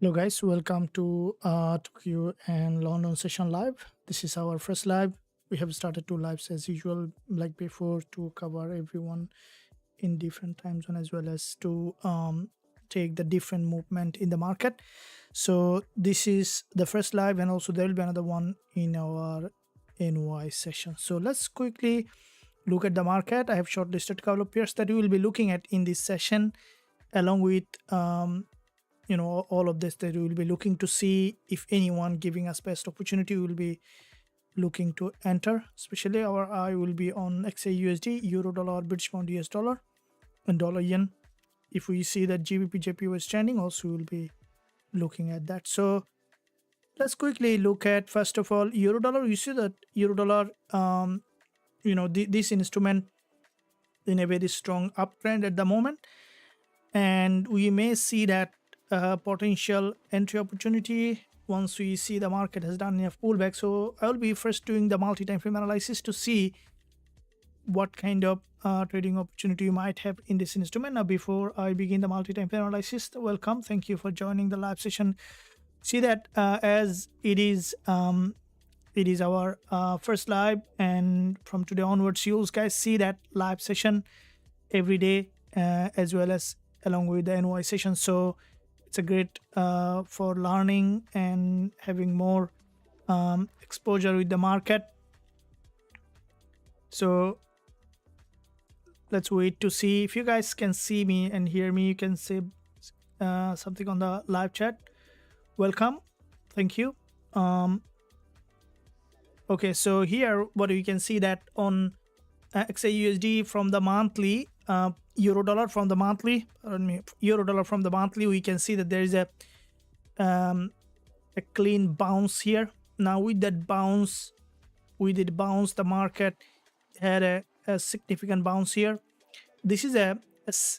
Hello guys, welcome to Tokyo and London session live. This is our first live. We have started two lives as usual, like before, to cover everyone in different time zone as well as to take the different movement in the market. So this is the first live, and also there will be another one in our NY session. So let's quickly look at the market. I have shortlisted a couple of pairs that we will be looking at in this session, along with all of this that we will be looking to see if anyone giving us best opportunity. We will be looking to enter, especially our eye will be on XAUSD, euro dollar, British pound, US dollar, and dollar yen. If we see that Gbpusd was trending, also we will be looking at that. So let's quickly look at, first of all, euro dollar. You see that euro dollar, this instrument in a very strong uptrend at the moment, and we may see that potential entry opportunity once we see the market has done enough pullback. So I will be first doing the multi-time frame analysis to see what kind of trading opportunity you might have in this instrument. Now, before I begin the multi-time frame analysis, welcome, thank you for joining the live session. See that as it is our first live, and from today onwards you guys see that live session every day, as well as along with the NY session. So it's a great for learning and having more exposure with the market. So let's wait to see if you guys can see me and hear me. You can say something on the live chat. Welcome, thank you. Okay, so here what you can see that on XAUSD from the monthly, euro dollar from the monthly, we can see that there is a clean bounce here. Now with that bounce, the market had a significant bounce here. This is a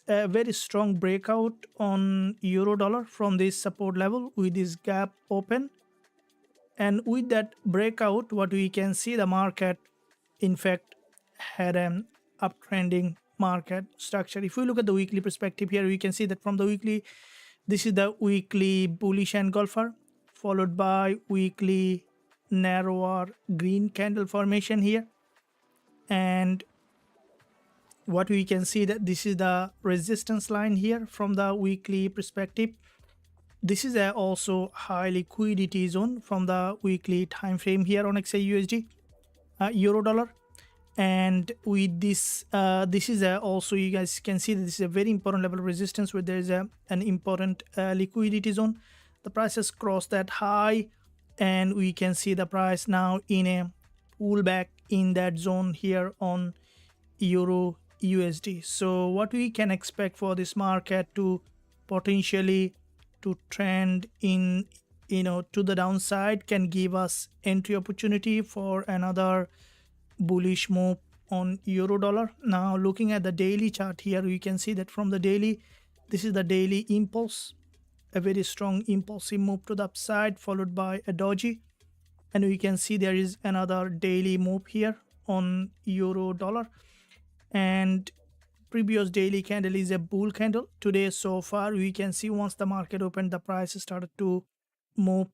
very strong breakout on euro dollar from this support level with this gap open, and with that breakout what we can see, the market in fact had an uptrending market structure. If we look at the weekly perspective here, we can see that from the weekly, this is the weekly bullish engulfer, followed by weekly narrower green candle formation here, and what we can see that this is the resistance line here from the weekly perspective. This is a also high liquidity zone from the weekly time frame here on XAUSD, euro dollar. And with this, this is also, you guys can see that this is a very important level of resistance where there is an important liquidity zone. The price has crossed that high, and we can see the price now in a pullback in that zone here on euro USD. So what we can expect for this market to potentially to trend in, to the downside, can give us entry opportunity for another bullish move on euro dollar. Now looking at the daily chart here, we can see that from the daily, this is the daily impulse, a very strong impulsive move to the upside, followed by a doji, and we can see there is another daily move here on euro dollar, and previous daily candle is a bull candle. Today so far we can see once the market opened, the price started to move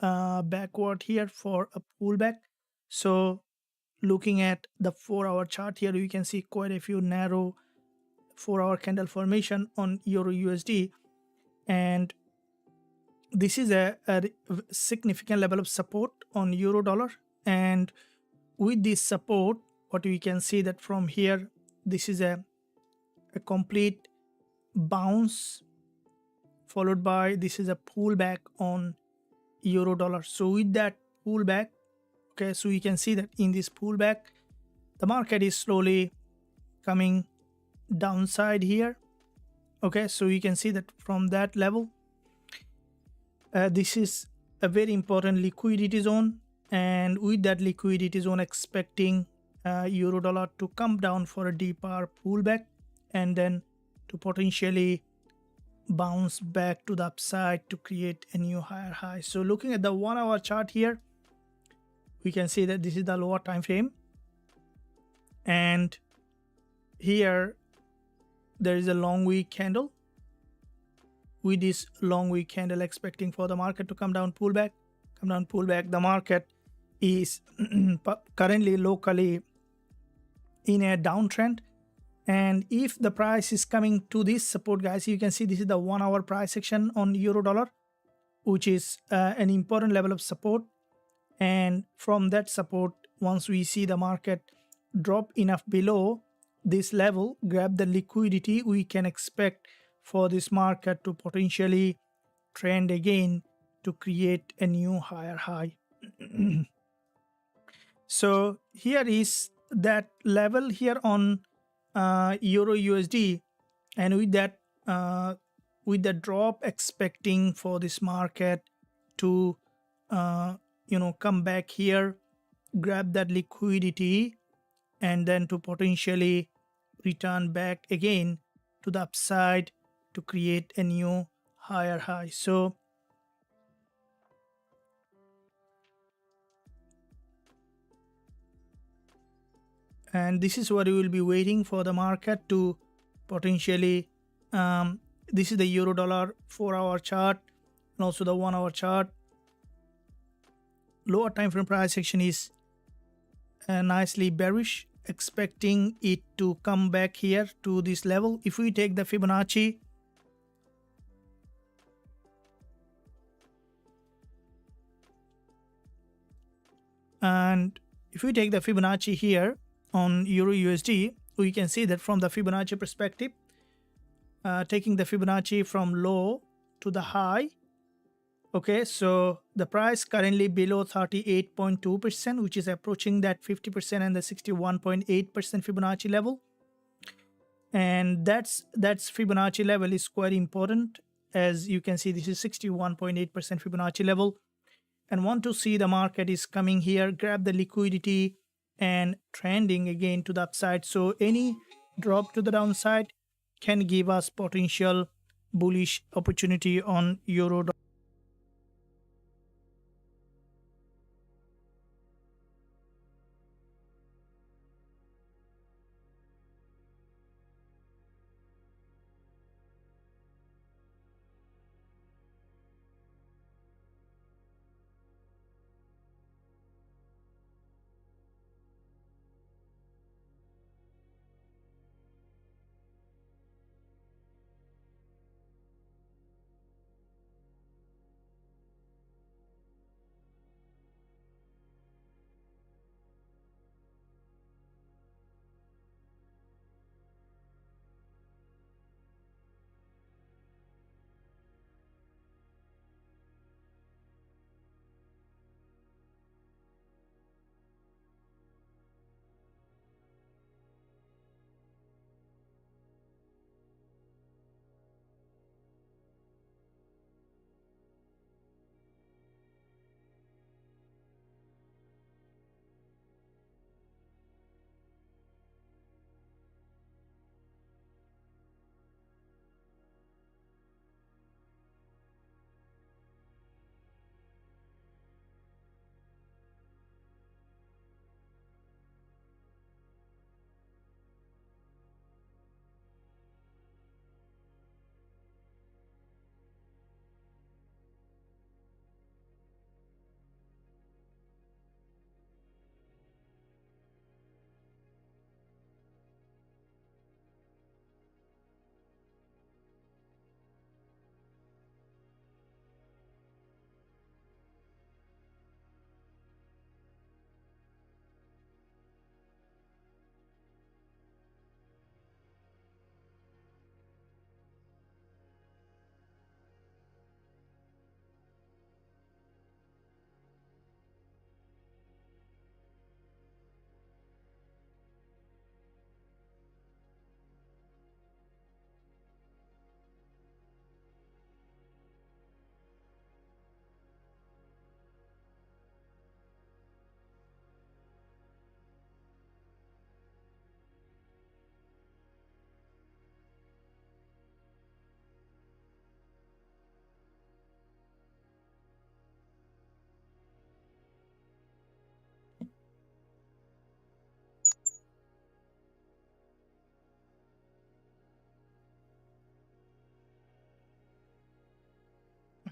backward here for a pullback. So looking at the 4-hour chart here, you can see quite a few narrow 4-hour candle formation on euro USD, and this is a significant level of support on euro dollar. And with this support, what we can see that from here, this is a complete bounce, followed by this is a pullback on euro dollar. So with that pullback, okay, so you can see that in this pullback, the market is slowly coming downside here. Okay, so you can see that from that level, this is a very important liquidity zone, and with that liquidity zone, expecting euro dollar to come down for a deeper pullback and then to potentially bounce back to the upside to create a new higher high. So looking at the 1-hour chart here, we can see that this is the lower time frame, and here there is a long wick candle, with this long week candle, expecting for the market to come down, pull back, The market is currently locally in a downtrend, and if the price is coming to this support, guys, you can see this is the 1 hour price action on euro dollar, which is an important level of support. And from that support, once we see the market drop enough below this level, grab the liquidity, we can expect for this market to potentially trend again to create a new higher high. So here is that level here on euro USD, and with the drop, expecting for this market to come back here, grab that liquidity, and then to potentially return back again to the upside to create a new higher high. So and this is what we will be waiting for the market to potentially this is the euro dollar 4-hour chart and also the 1-hour chart. Lower time frame price action is nicely bearish, expecting it to come back here to this level. If we take the Fibonacci, here on euro USD, we can see that from the Fibonacci perspective, taking the Fibonacci from low to the high. Okay, so the price currently below 38.2%, which is approaching that 50% and the 61.8% Fibonacci level. And that's Fibonacci level is quite important. As you can see, this is 61.8% Fibonacci level. And want to see the market is coming here, grab the liquidity and trending again to the upside. So any drop to the downside can give us potential bullish opportunity on euro dollar.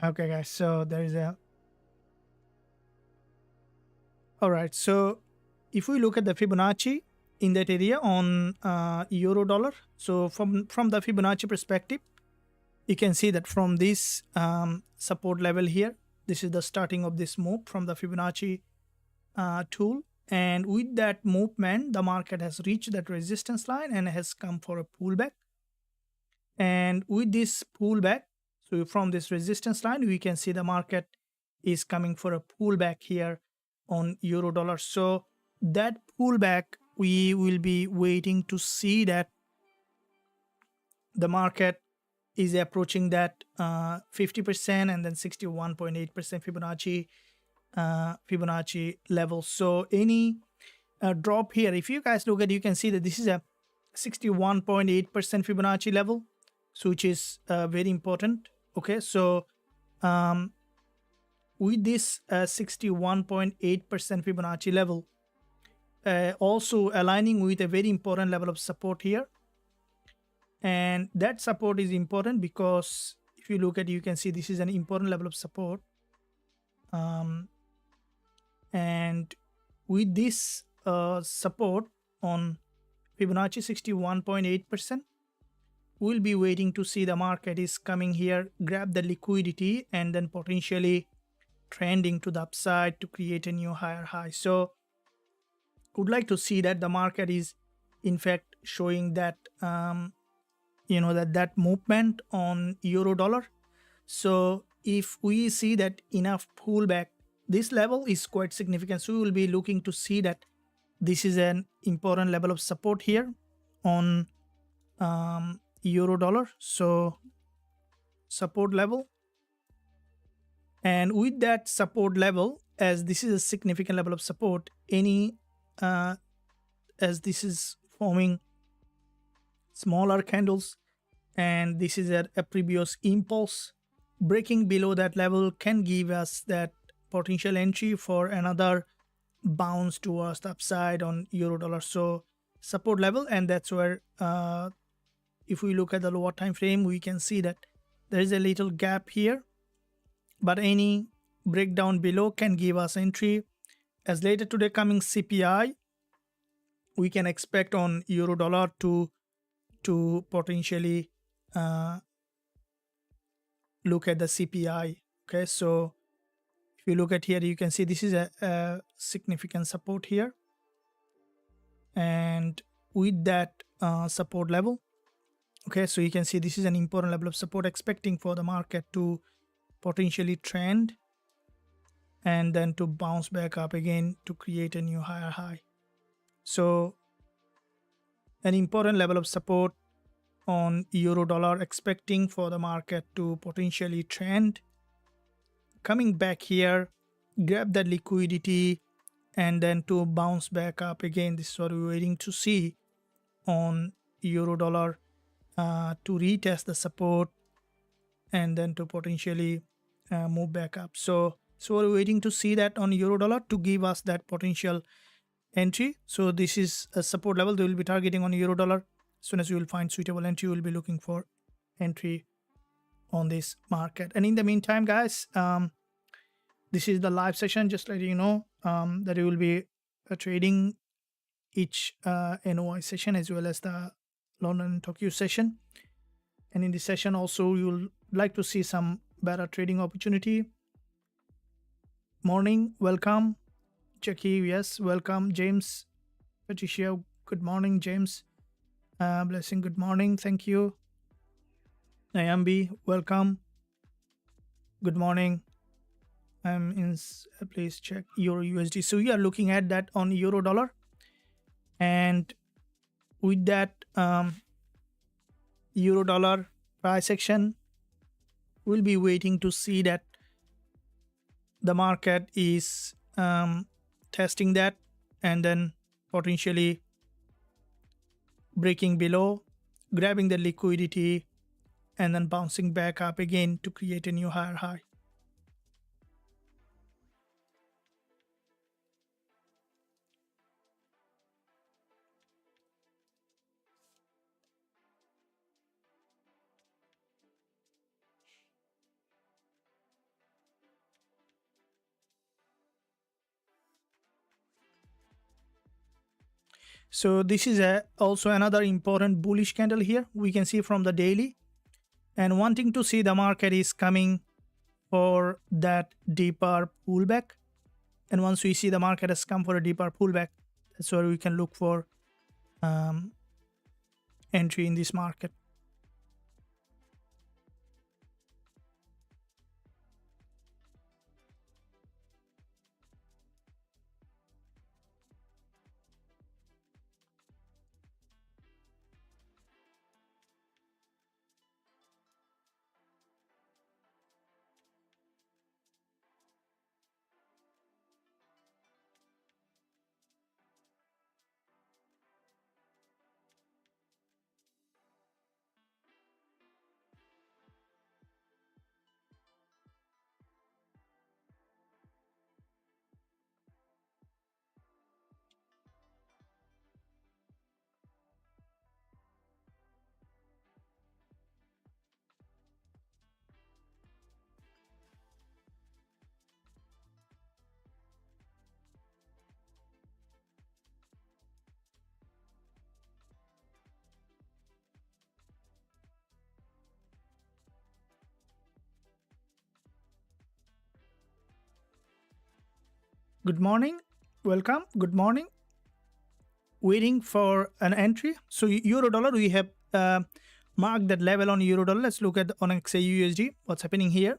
Okay, guys. So there is a. All right. So if we look at the Fibonacci in that area on euro dollar, so from the Fibonacci perspective, you can see that from this support level here, this is the starting of this move from the Fibonacci tool. And with that movement, the market has reached that resistance line and has come for a pullback. And with this pullback, so from this resistance line, we can see the market is coming for a pullback here on euro dollar. So that pullback, we will be waiting to see that the market is approaching that 50% and then 61.8% Fibonacci level. So any drop here, if you guys look at, you can see that this is a 61.8% Fibonacci level, so which is very important. Okay, so with this 61.8% Fibonacci level, also aligning with a very important level of support here. And that support is important because if you look at, you can see this is an important level of support. And with this support on Fibonacci 61.8%, we'll be waiting to see the market is coming here, grab the liquidity, and then potentially trending to the upside to create a new higher high. So would like to see that the market is in fact showing that that movement on euro dollar. So if we see that enough pullback, this level is quite significant, so we will be looking to see that this is an important level of support here on euro dollar. So support level, and with that support level, as this is a significant level of support, as this is forming smaller candles and this is a previous impulse, breaking below that level can give us that potential entry for another bounce towards the upside on euro dollar. So support level, and that's where if we look at the lower time frame, we can see that there is a little gap here, but any breakdown below can give us entry. As later today coming CPI, we can expect on euro dollar to potentially look at the CPI. Okay, so if you look at here, you can see this is a significant support here, and with that support level, okay, so you can see this is an important level of support, expecting for the market to potentially trend and then to bounce back up again to create a new higher high. So an important level of support on euro dollar, expecting for the market to potentially trend, coming back here, grab that liquidity, and then to bounce back up again. This is what we're waiting to see on euro dollar, to retest the support and then to potentially move back up. So we're waiting to see that on euro dollar to give us that potential entry. So this is a support level they will be targeting on euro dollar. As soon as you will find suitable entry, you will be looking for entry on this market. And in the meantime, guys, this is the live session. Just letting you know that you will be trading each NOI session as well as the London and Tokyo session. And in this session also, you'll like to see some better trading opportunity. Morning, welcome. Jackie, yes, welcome. James, Patricia, good morning. James, Blessing, good morning. Thank you. Nyambi, welcome. Good morning. Please check Euro USD. So we are looking at that on euro dollar, and with that euro dollar price action, we'll be waiting to see that the market is testing that and then potentially breaking below, grabbing the liquidity, and then bouncing back up again to create a new higher high. So this is also another important bullish candle here. We can see from the daily, and wanting to see the market is coming for that deeper pullback. And once we see the market has come for a deeper pullback, that's where we can look for entry in this market. Good morning. Welcome. Good morning. Waiting for an entry. So euro dollar, we have marked that level on euro dollar. Let's look at on XAUUSD. What's happening here?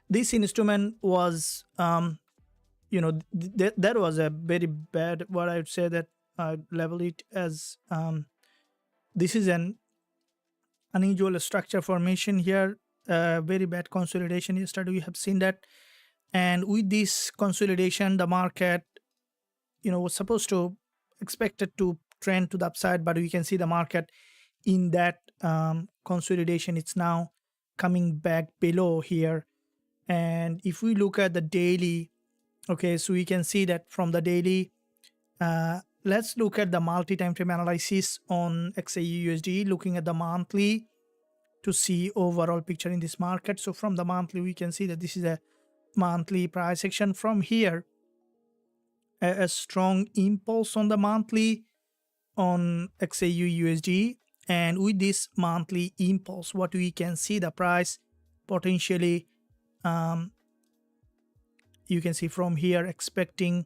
This instrument was, that was a very bad. What I would say that I level it as this is an unusual structure formation here. Very bad consolidation yesterday. We have seen that, and with this consolidation, the market, was supposed to expected to trend to the upside, but we can see the market in that consolidation, it's now coming back below here. And if we look at the daily, okay, so we can see that from the daily, let's look at the multi-time frame analysis on XAUUSD, looking at the monthly to see overall picture in this market. So from the monthly, we can see that this is a monthly price action. From here, a strong impulse on the monthly on XAUUSD, and with this monthly impulse, what we can see the price potentially, you can see from here expecting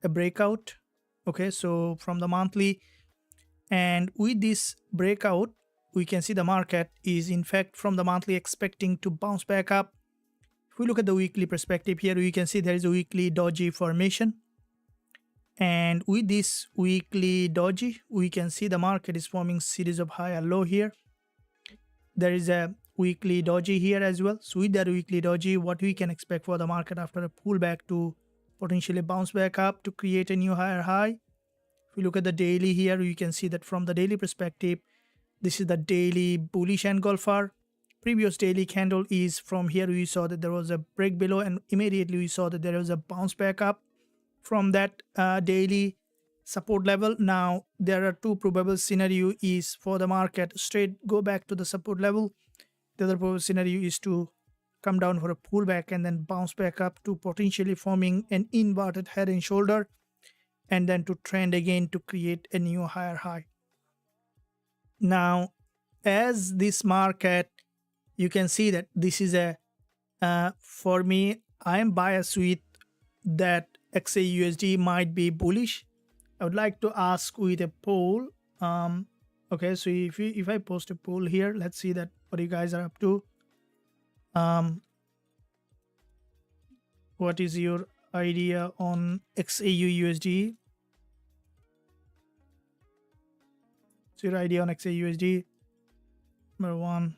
a breakout. Okay, so from the monthly, and with this breakout, we can see the market is in fact from the monthly expecting to bounce back up. If we look at the weekly perspective here, we can see there is a weekly doji formation. And with this weekly doji, we can see the market is forming series of high and low here. There is a weekly doji here as well. So with that weekly doji, what we can expect for the market after a pullback to potentially bounce back up to create a new higher high. If we look at the daily here, you can see that from the daily perspective, this is the daily bullish engulfer. Previous daily candle is from here. We saw that there was a break below, and immediately we saw that there was a bounce back up from that daily support level. Now there are two probable scenario is for the market straight go back to the support level. The other probable scenario is to come down for a pullback and then bounce back up to potentially forming an inverted head and shoulder, and then to trend again to create a new higher high. Now, as this market, you can see that this is a, for me, I am biased with that XAUUSD might be bullish. I would like to ask with a poll. Okay, so if I post a poll here, let's see that what you guys are up to. What is your idea on XAUUSD? What's your idea on XAUUSD? Number one.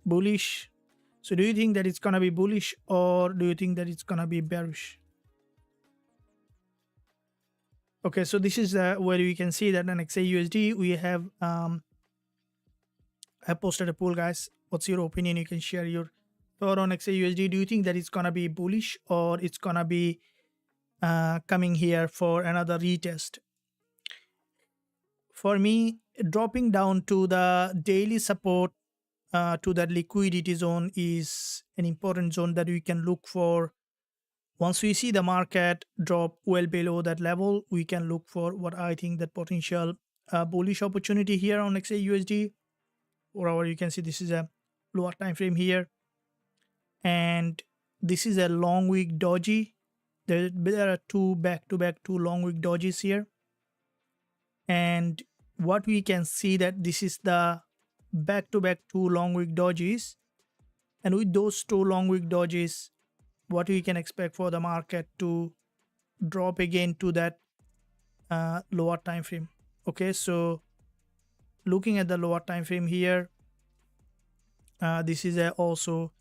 Bullish. So do you think that it's gonna be bullish, or do you think that it's gonna be bearish? Okay, so this is where we can see that on XAUUSD we have I posted a poll, guys. What's your opinion? You can share your thought on XAUUSD. Do you think that it's gonna be bullish, or it's gonna be coming here for another retest? For me, dropping down to the daily support to that liquidity zone is an important zone that we can look for Once we see the market drop well below that level, we can look for what I think that potential bullish opportunity here on XAUSD. Or you can see this is a lower time frame here, and this is a long week doji. There are two back-to-back two long week dojis here, and what we can see that this is the back-to-back two long week dojis, and with those two long week dojis, what we can expect for the market to drop again to that lower time frame. Okay, so looking at the lower time frame here, this is also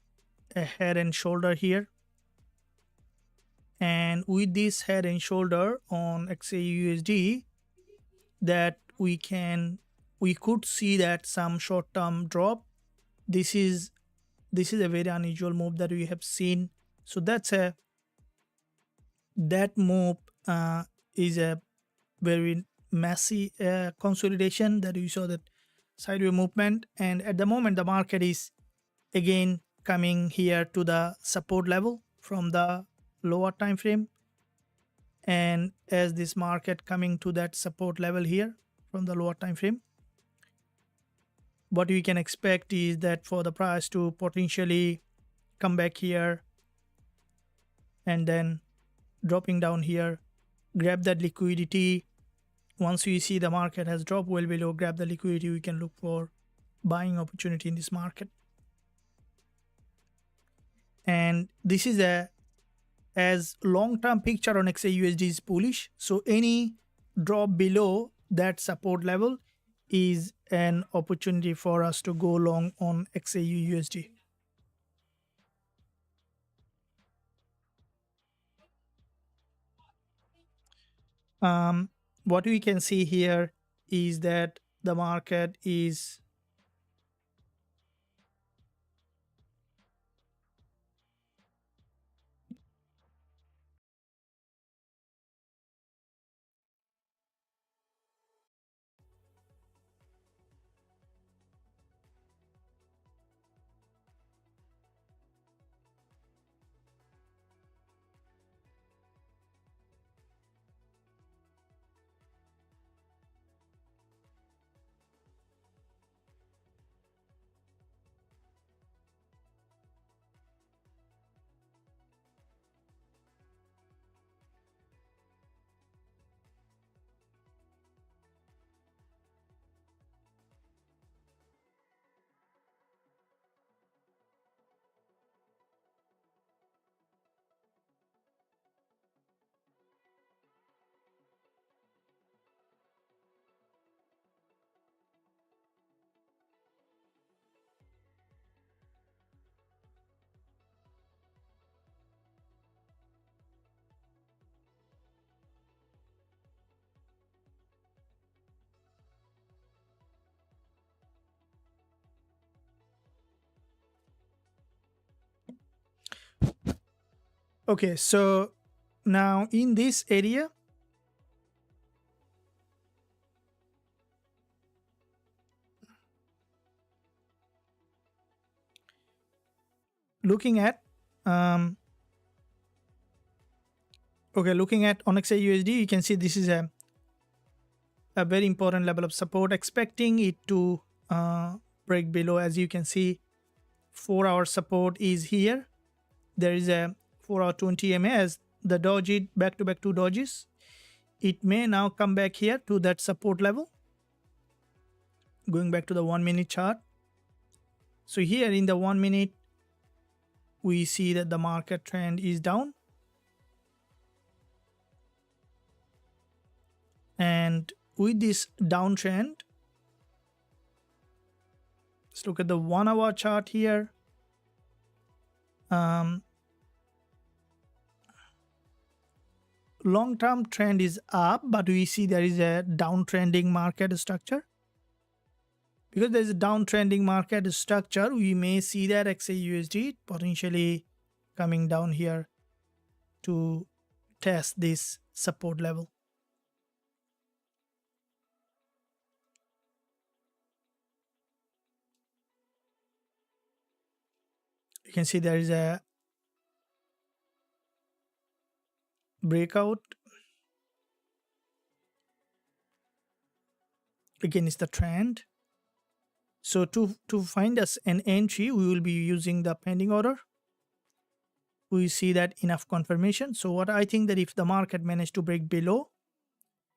a head and shoulder here, and with this head and shoulder on XAUSD, that we could see that some short-term drop. This is a very unusual move that we have seen. So that move is a very messy consolidation that we saw, that sideways movement, and at the moment the market is again coming here to the support level from the lower time frame. And as this market coming to that support level here from the lower time frame, what we can expect is that for the price to potentially come back here and then dropping down here, grab that liquidity. Once we see the market has dropped well below, grab the liquidity, we can look for buying opportunity in this market. And this is as long-term picture on XAUSD is bullish. So any drop below that support level is an opportunity for us to go long on XAUUSD. What we can see here is that the market is okay. So now in this area, looking at looking at on XAUSD, you can see this is a very important level of support, expecting it to break below. As you can see, 4-hour support is here. There is a 4-hour 20 MA as the doji, back-to-back two dojis. It may now come back here to that support level. Going back to the 1-minute chart. So here in the 1 minute, we see that the market trend is down. And with this downtrend, let's look at the 1-hour chart here. Long-term trend is up, but we see there is a downtrending market structure. Because there is a downtrending market structure, we may see that XAUSD potentially coming down here to test this support level. You can see there is a breakout. Again, it's the trend. So to find us an entry, we will be using the pending order. We see that enough confirmation. So what I think that if the market managed to break below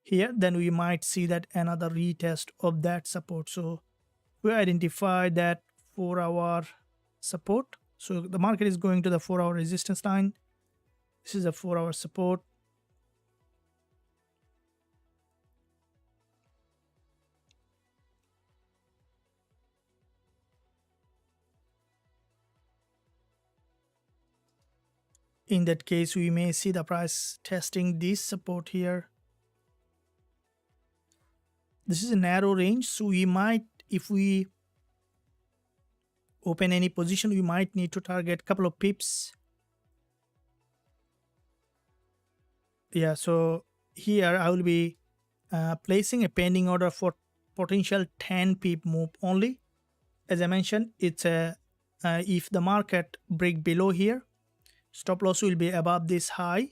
here, then we might see that another retest of that support. So we identify that 4-hour support. So the market is going to the 4-hour resistance line. This is a 4-hour support. In that case, we may see the price testing this support here. This is a narrow range, so we might, if we open any position, we might need to target a couple of pips. Yeah, so here I will be placing a pending order for potential 10 pip move only. As I mentioned, it's a if the market break below here, stop loss will be above this high.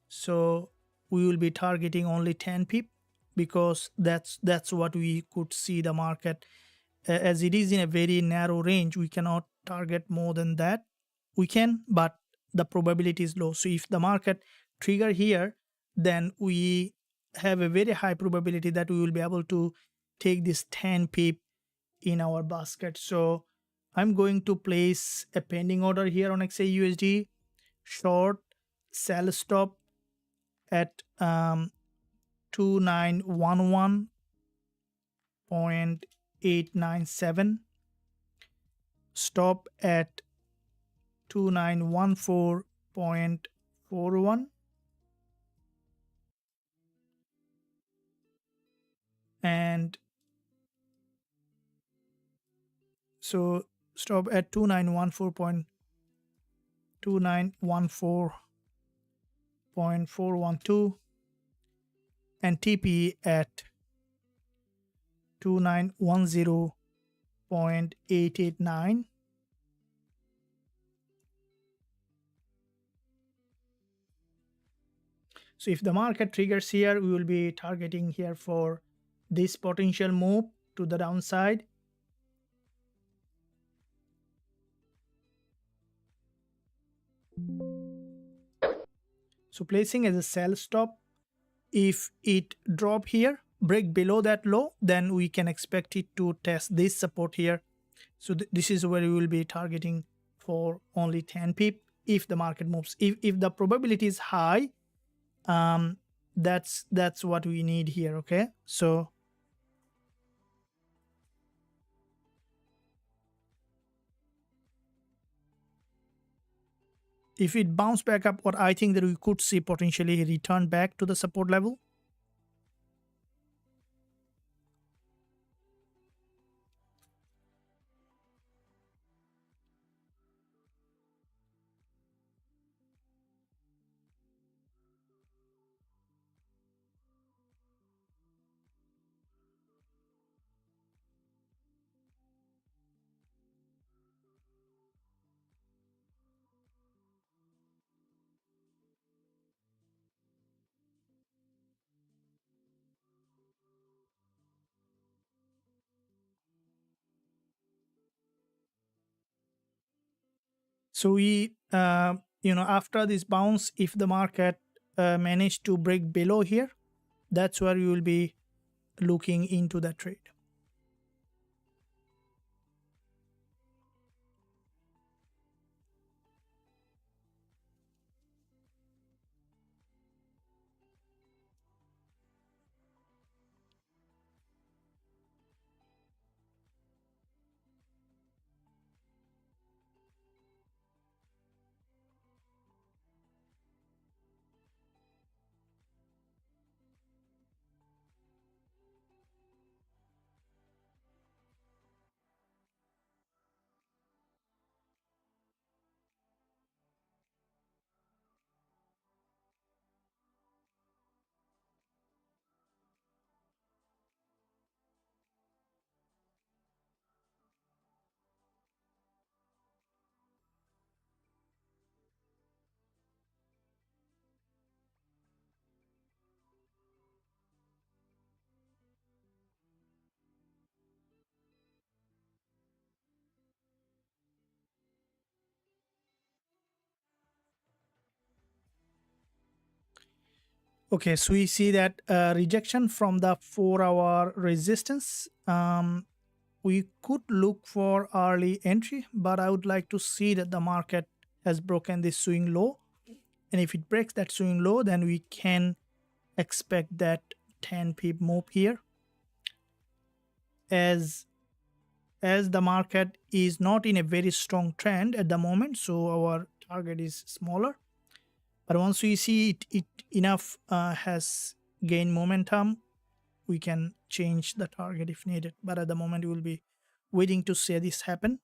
So we will be targeting only 10 pip, because that's what we could see the market. As it is in a very narrow range, we cannot target more than that. We can, but the probability is low. So if the market trigger here, then we have a very high probability that we will be able to take this 10 pip in our basket. So I'm going to place a pending order here on XAUSD, short, sell stop at 2911.897, stop at 2914.41, and so stop at 2914.412, and TP at 2910.889. So if the market triggers here, we will be targeting here for this potential move to the downside. So placing as a sell stop, if it drop here, break below that low, then we can expect it to test this support here. So this is where we will be targeting for only 10 pip if the market moves. If the probability is high, that's what we need here. Okay, so if it bounce back up, what I think that we could see potentially return back to the support level. So we, after this bounce, if the market managed to break below here, that's where we will be looking into that trade. Okay, so we see that rejection from the 4-hour resistance. We could look for early entry, but I would like to see that the market has broken this swing low. And if it breaks that swing low, then we can expect that 10 pip move here. As the market is not in a very strong trend at the moment, so our target is smaller. But once we see it enough has gained momentum, we can change the target if needed. But at the moment, we will be waiting to see this happen.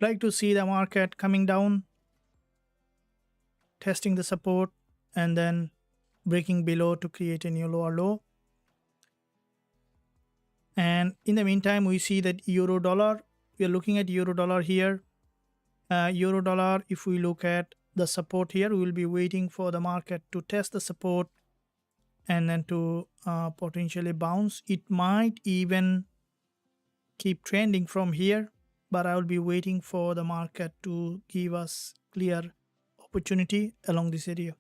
Like to see the market coming down, testing the support, and then breaking below to create a new lower low. And in the meantime, we see that euro dollar, we are looking at euro dollar here. Euro dollar, if we look at the support here, we will be waiting for the market to test the support and then to potentially bounce. It might even keep trending from here, but I will be waiting for the market to give us clear opportunity along this area.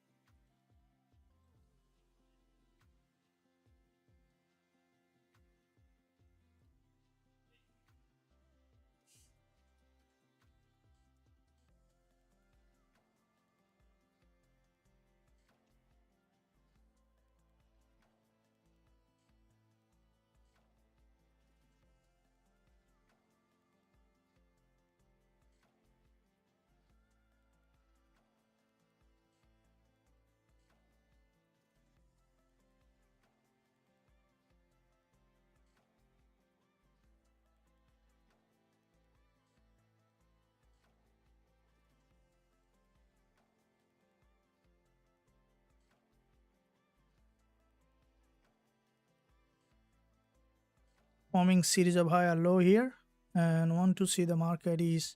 Forming series of higher low here, and want to see the market is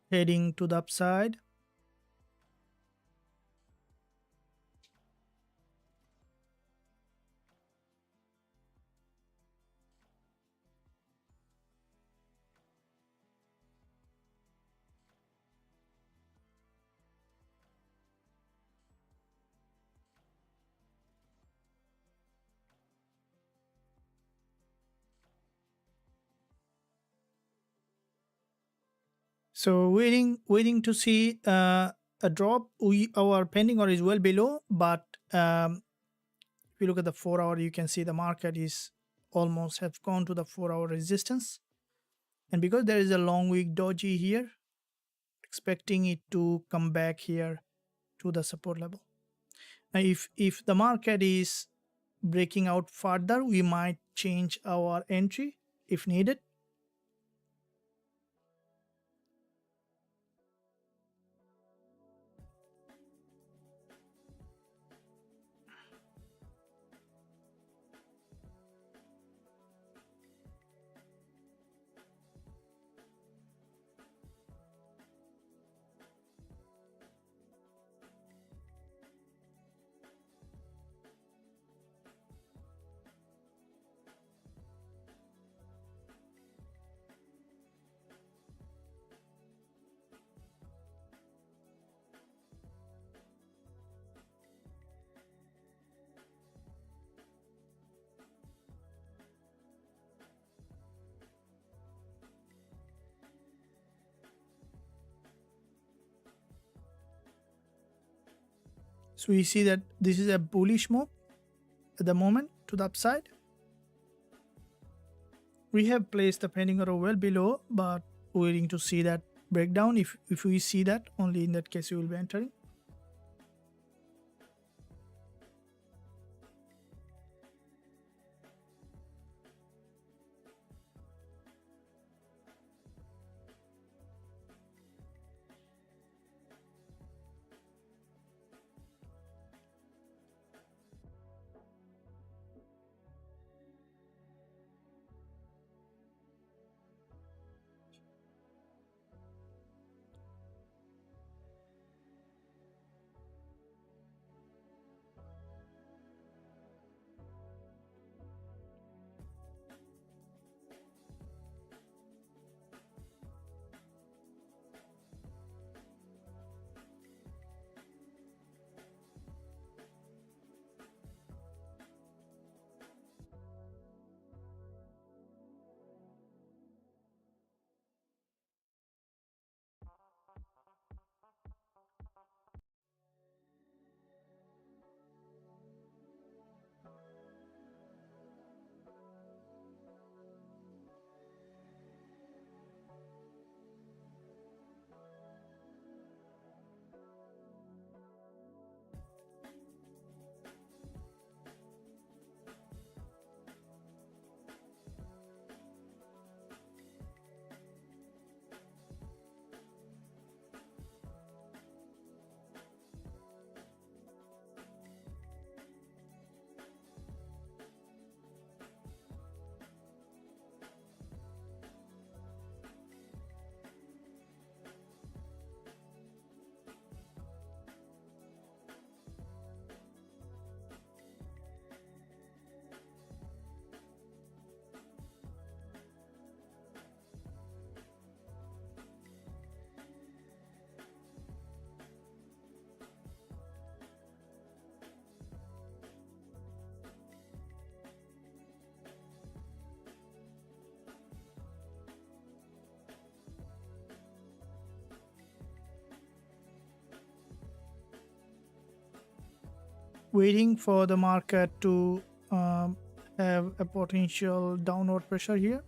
heading to the upside. So waiting to see a drop. Our pending or is well below, but if you look at the 4-hour, you can see the market is almost have gone to the 4-hour resistance. And because there is a long week doji here, expecting it to come back here to the support level. Now, if the market is breaking out further, we might change our entry if needed. So we see that this is a bullish move at the moment to the upside. We have placed the pending order well below, but waiting to see that breakdown. If we see that, only in that case we will be entering. Waiting for the market to have a potential downward pressure here.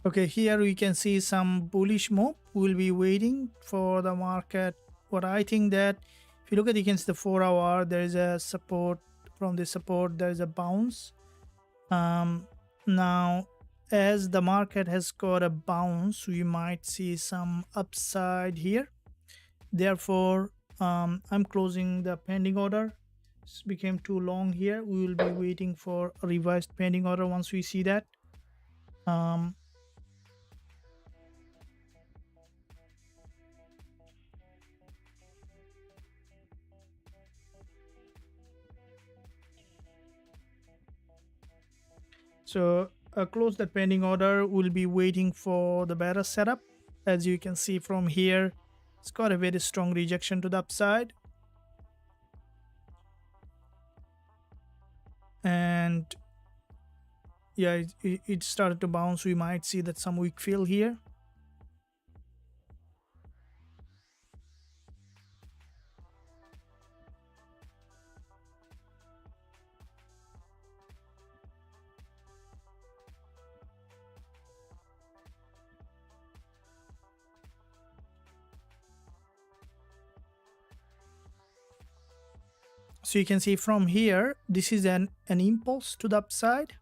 Okay, here we can see some bullish move. We'll be waiting for the market. What I think that if you look at against the 4 hour, there is a support. From the support, there is a bounce. Now, as the market has got a bounce, we might see some upside here. Therefore, I'm closing the pending order. It's became too long here. We will be waiting for a revised pending order once we see that. So close that pending order. We'll be waiting for the better setup. As you can see from here, it's got a very strong rejection to the upside, and yeah, it started to bounce. We might see that some weak fill here. So you can see from here, this is an impulse to the upside.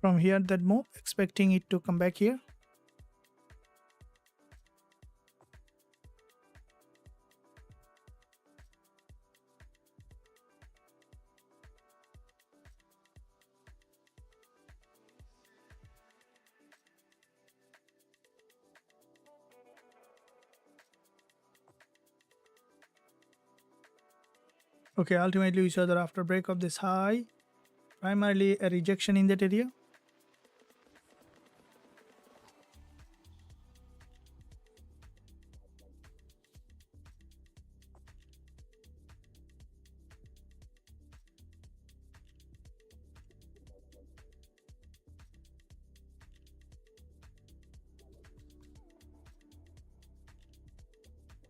From here, that move, expecting it to come back here. Okay, ultimately we saw that after break of this high, primarily a rejection in that area.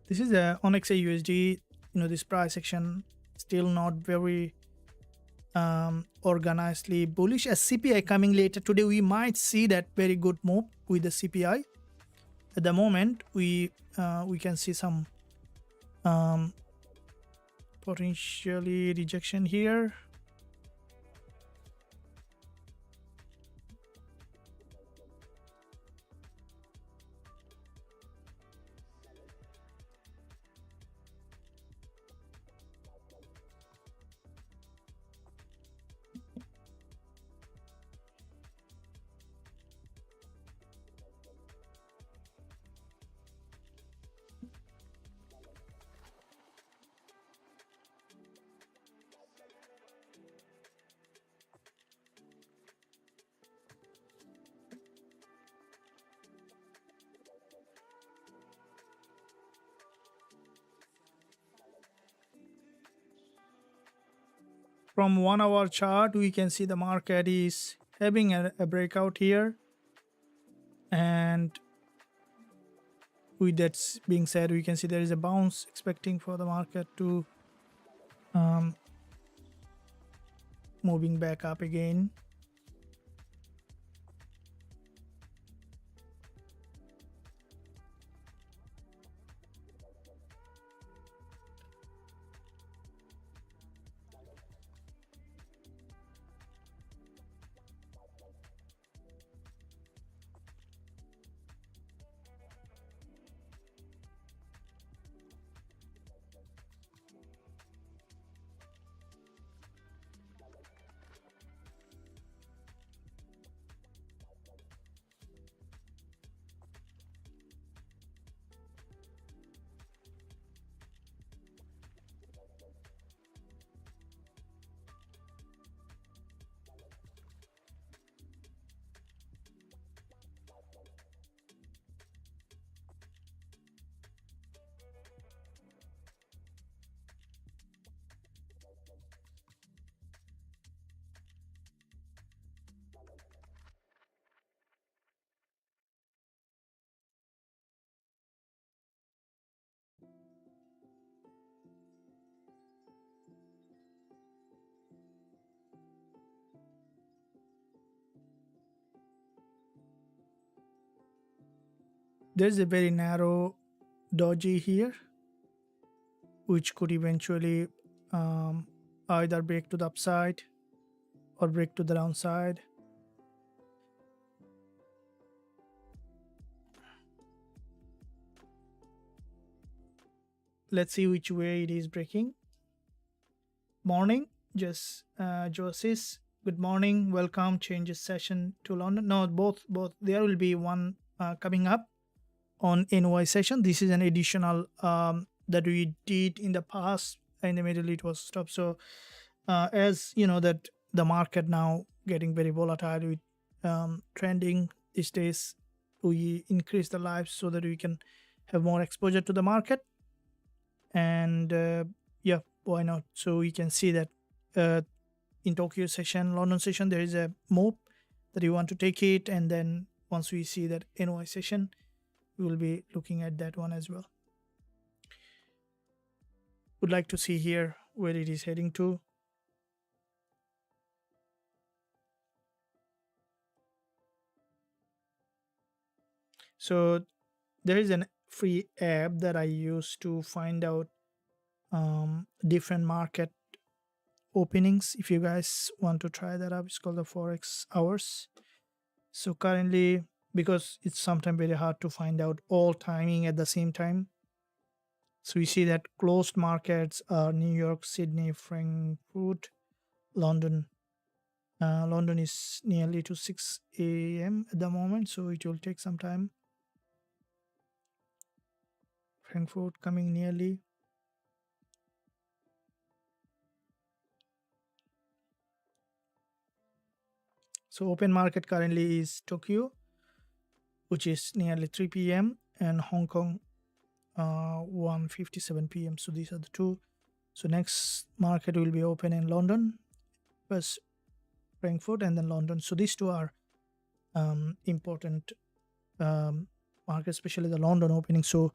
This is a on XAUSD. This price action still not very organizedly bullish. As CPI coming later today, we might see that very good move with the CPI. At the moment, we can see some potentially rejection here. From 1 hour chart, we can see the market is having a breakout here, and with that being said, we can see there is a bounce, expecting for the market to moving back up again. there's a very narrow doji here, which could eventually either break to the upside or break to the downside. Let's see which way it is breaking. Morning, just Joseph. Good morning. Welcome. Changes session to London. No, both. There will be one coming up on NY session. This is an additional that we did in the past. In the middle, it was stopped. So as you know that the market now getting very volatile with trending these days, we increase the lives so that we can have more exposure to the market. And yeah, why not? So we can see that in Tokyo session, London session, there is a move that you want to take it, and then once we see that NY session, we will be looking at that one as well. Would like to see here where it is heading to. So there is a free app that I use to find out different market openings. If you guys want to try that up, it's called the Forex Hours. So currently, because it's sometimes very hard to find out all timing at the same time, so we see that closed markets are New York, Sydney, Frankfurt, London. London is nearly to 6 a.m. at the moment, so it will take some time. Frankfurt coming nearly. So open market currently is Tokyo, which is nearly 3 p.m. and Hong Kong 1:57 p.m. So these are the two. So next market will be open in London, first Frankfurt and then London. So these two are important markets, especially the London opening. So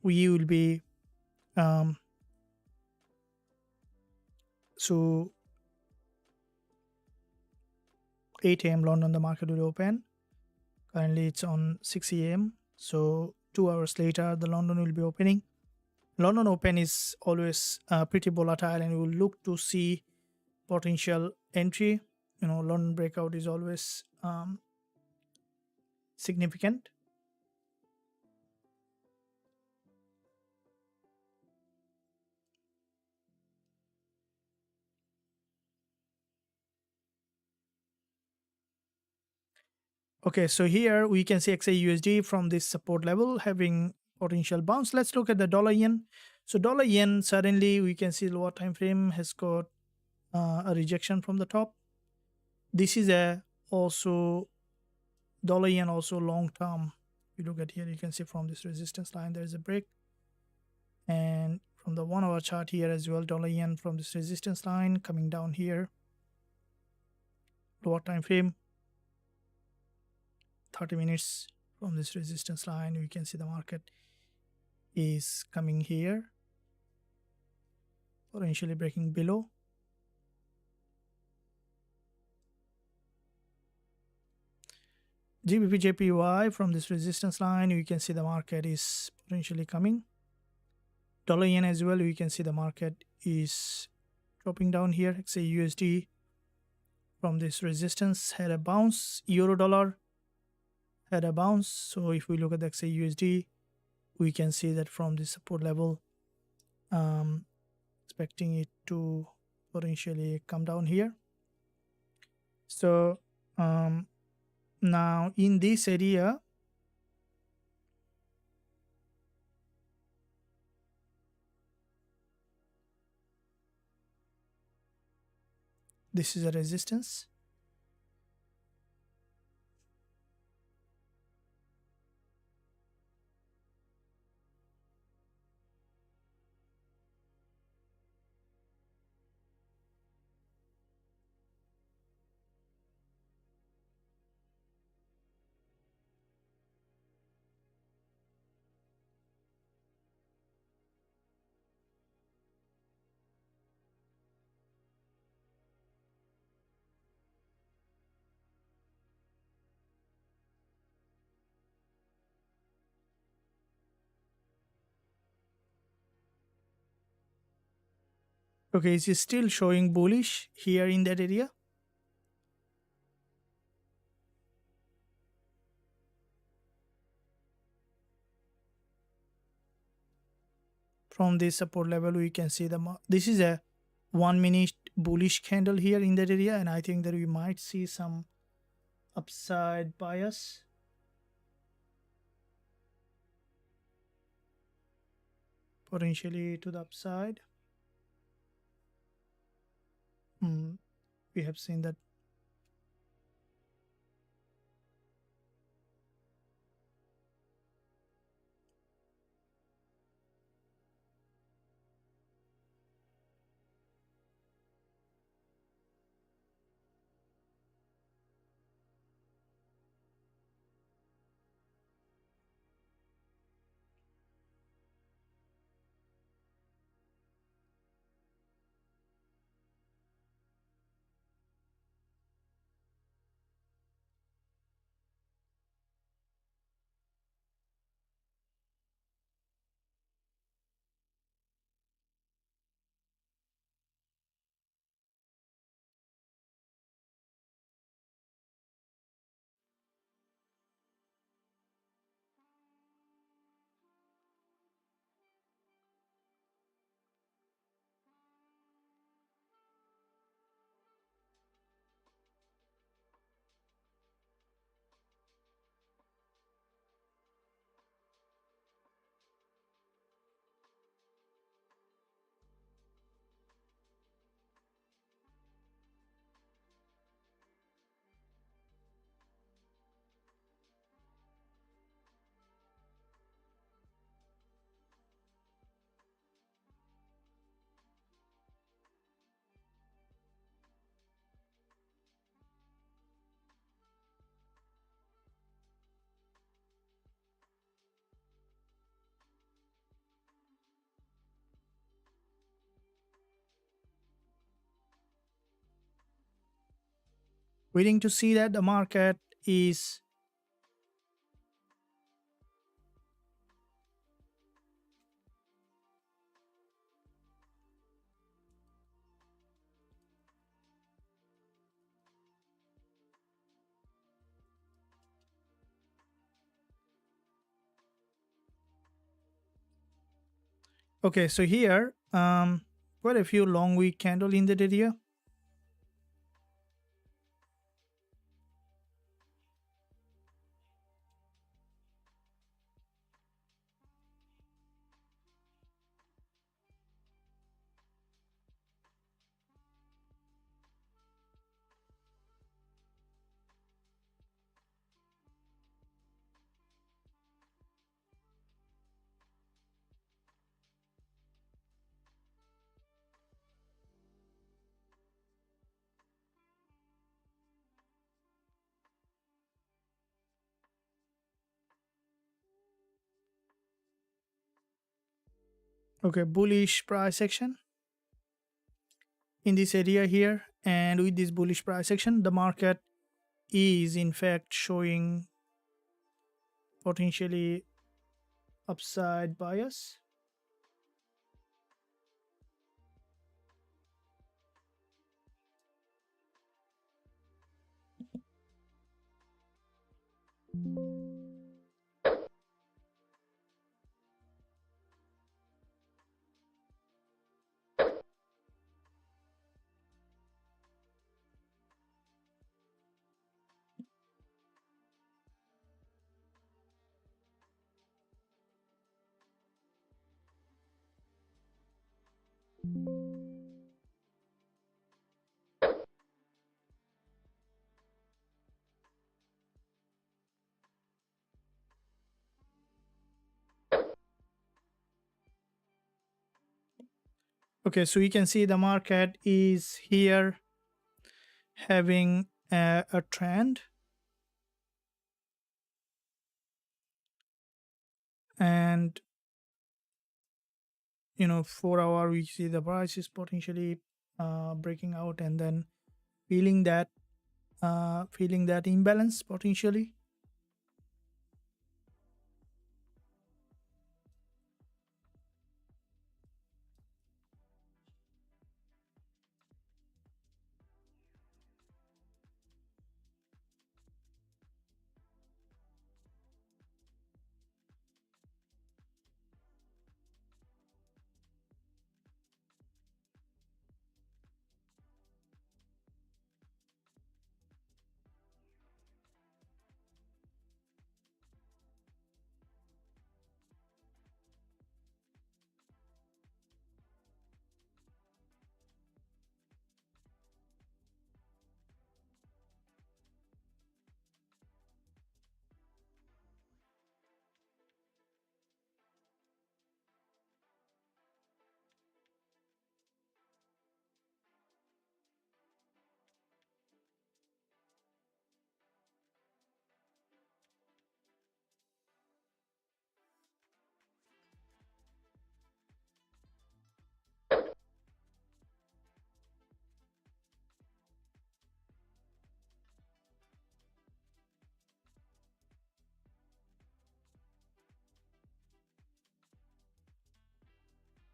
we will be so 8 a.m. London the market will open. Currently it's on 6 a.m. So 2 hours later the London will be opening. London open is always pretty volatile, and we will look to see potential entry. You know, London breakout is always significant. Okay, so here we can see XAUSD from this support level having potential bounce. Let's look at the dollar yen. So dollar yen, suddenly we can see lower time frame has got a rejection from the top. This is a also dollar yen also long term. You look at here, you can see from this resistance line there is a break, and from the 1 hour chart here as well, dollar yen from this resistance line coming down here, lower time frame, 30 minutes from this resistance line, we can see the market is coming here, potentially breaking below. Gbpusd from this resistance line, you can see the market is potentially coming. Dollar yen as well, we can see the market is dropping down here. XAUSD from this resistance had a bounce. Euro dollar had a bounce. So if we look at the XAUSD, we can see that from the support level, expecting it to potentially come down here. So now in this area, this is a resistance. Okay, it's still showing bullish here in that area. From this support level, we can see this is a 1 minute bullish candle here in that area, and I think that we might see some upside bias. Potentially to the upside. We have seen that. Waiting to see that the market is okay. So here, quite a few long week candle in that area. Okay, bullish price action in this area here, and with this bullish price action, the market is in fact showing potentially upside bias. Okay, so you can see the market is here having a trend, and 4 hour we see the price is potentially breaking out and then feeling that imbalance potentially.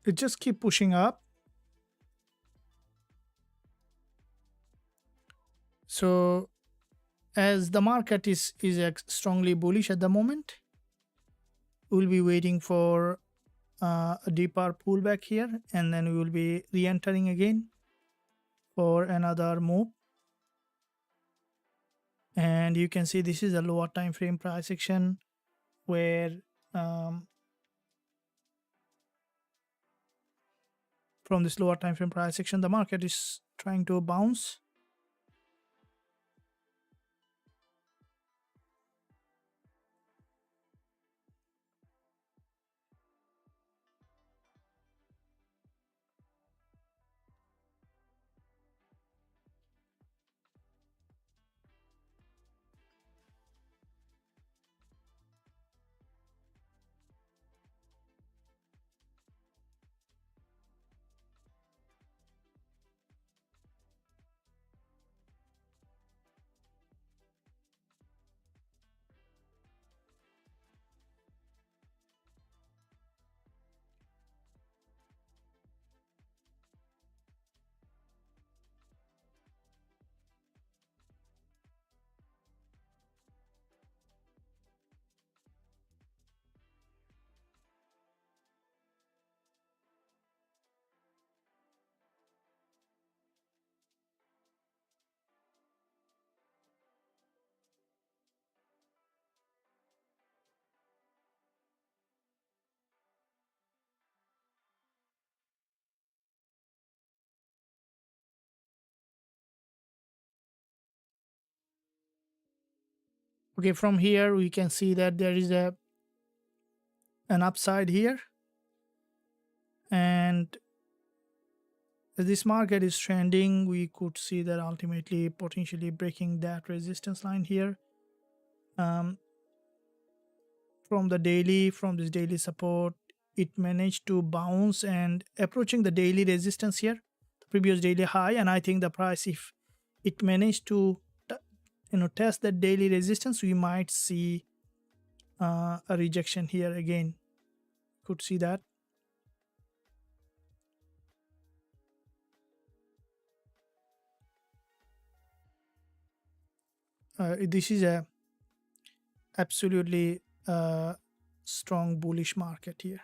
it just keep pushing up. So as the market is strongly bullish at the moment, we'll be waiting for a deeper pullback here, and then we will be re-entering again for another move. And you can see this is a lower time frame price action where um, from this lower time frame price action the market is trying to bounce. Okay, from here we can see that there is an upside here, and as this market is trending, we could see that ultimately potentially breaking that resistance line here. um, from the daily, from this daily support, it managed to bounce and approaching the daily resistance here, the previous daily high. And I think the price, if it managed to test that daily resistance, we might see a rejection here again. Could see that. This is a absolutely strong bullish market here.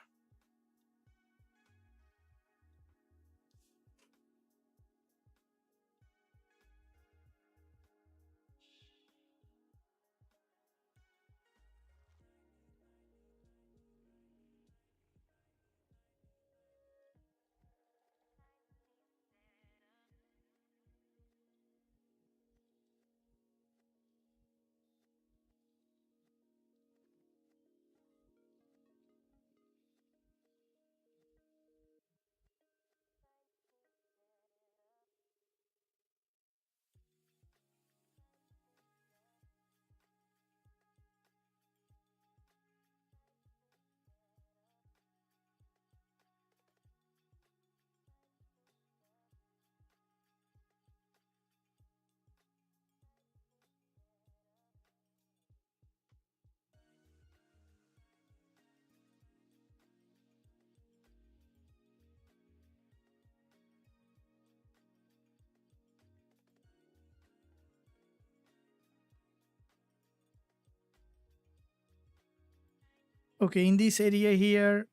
Okay, in this area here,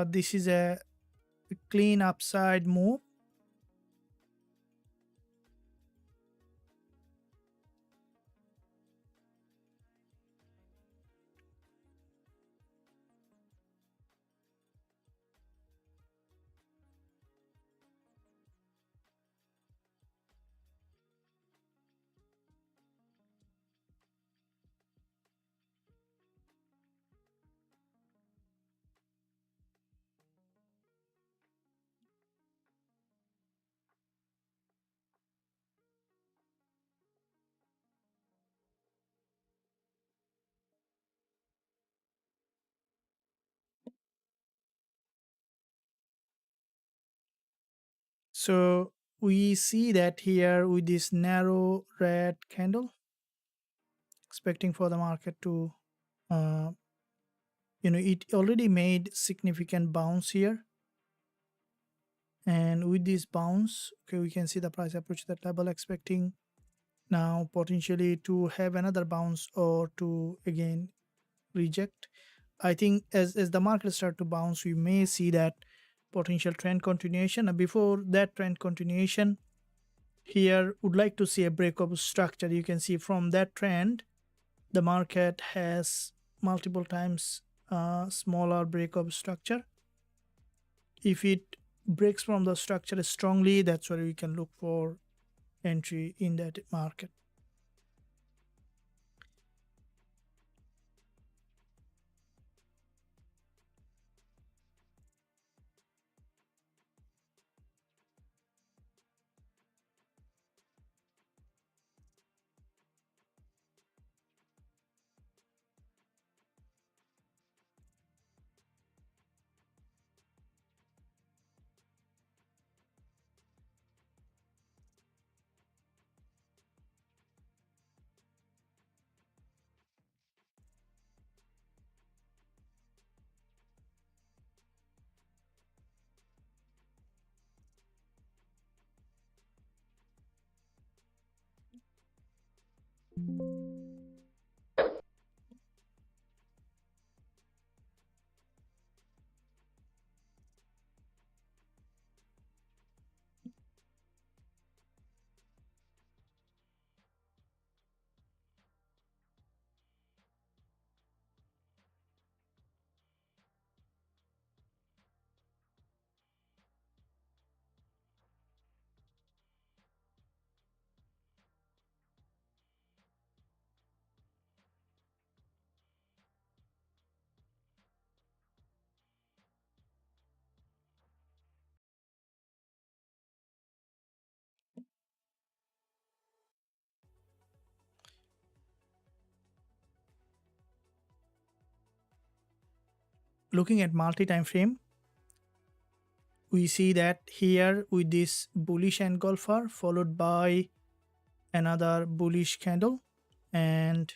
this is a clean upside move. So we see that here with this narrow red candle, expecting for the market to, it already made significant bounce here. And with this bounce, okay, we can see the price approach that level, expecting now potentially to have another bounce or to again reject. I think as the market start to bounce, we may see that potential trend continuation. And before that trend continuation, here would like to see a break of structure. You can see from that trend, the market has multiple times smaller break of structure. If it breaks from the structure strongly, that's where we can look for entry in that market. Looking at multi-time frame, we see that here with this bullish engulfer followed by another bullish candle, and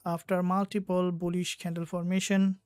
after multiple bullish candle formation,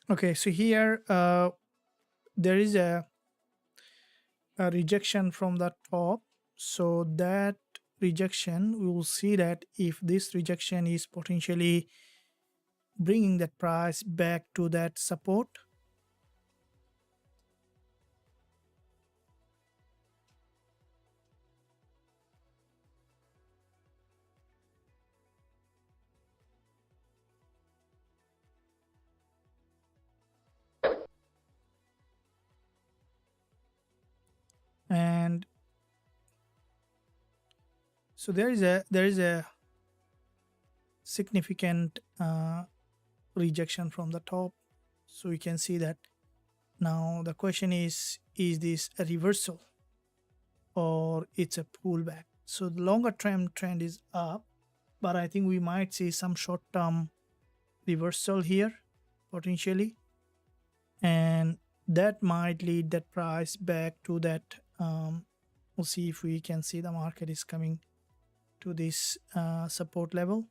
okay, so here there is a rejection from the top, so that rejection, we will see that if this rejection is potentially bringing that price back to that support, and so there is a significant rejection from the top. So we can see that. Now the question is this a reversal or it's a pullback? So the longer term trend is up, but I think we might see some short term reversal here potentially, and that might lead that price back to that. We'll see if we can see the market is coming to this support level.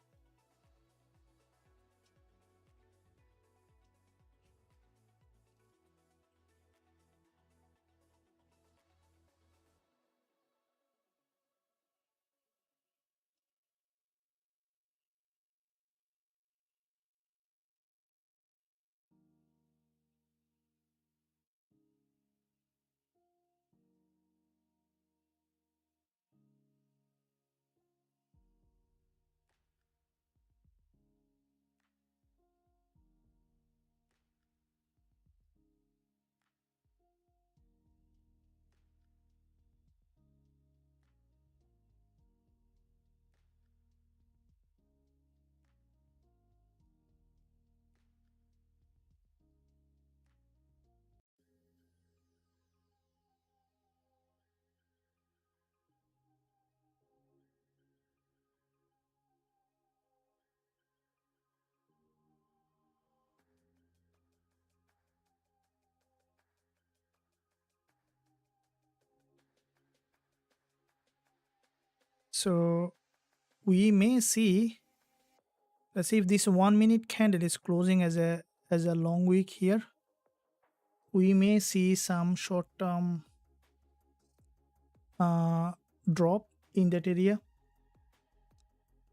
So we may see, let's see if this 1 minute candle is closing as a long wick here, we may see some short term drop in that area.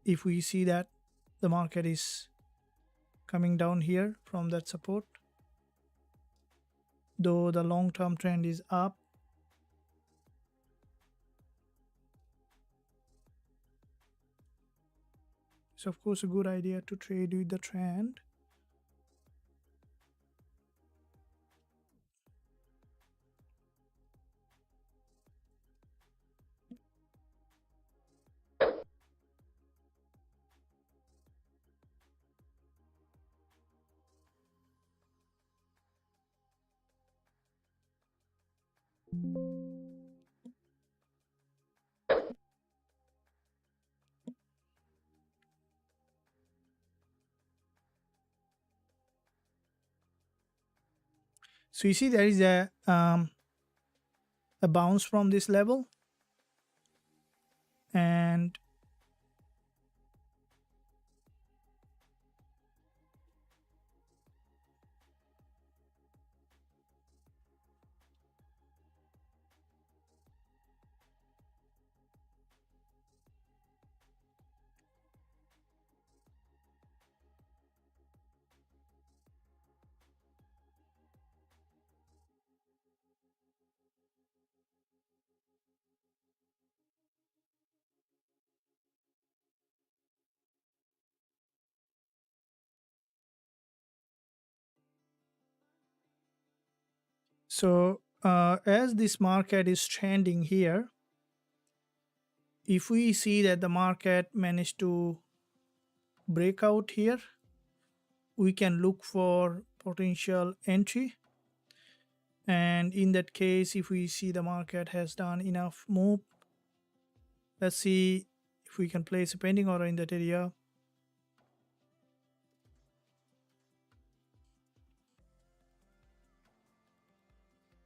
If we see that the market is coming down here from that support, though the long term trend is up. It's of course a good idea to trade with the trend. So you see there is a bounce from this level, and so as this market is trending here, if we see that the market managed to break out here, we can look for potential entry. And in that case, if we see the market has done enough move, let's see if we can place a pending order in that area.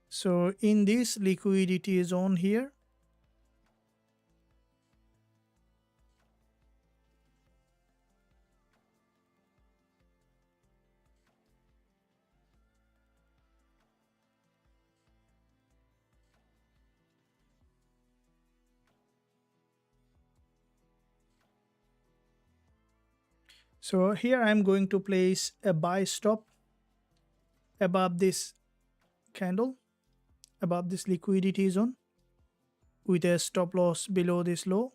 So in this liquidity zone here, So here I'm going to place a buy stop above this candle, above this liquidity zone, with a stop loss below this low.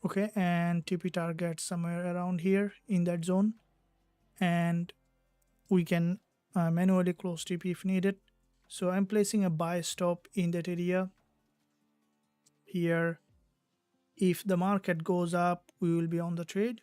Okay, and TP target somewhere around here in that zone, and we can manually close TP if needed. So I'm placing a buy stop in that area here. If the market goes up, we will be on the trade.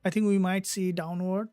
I think we might see downward.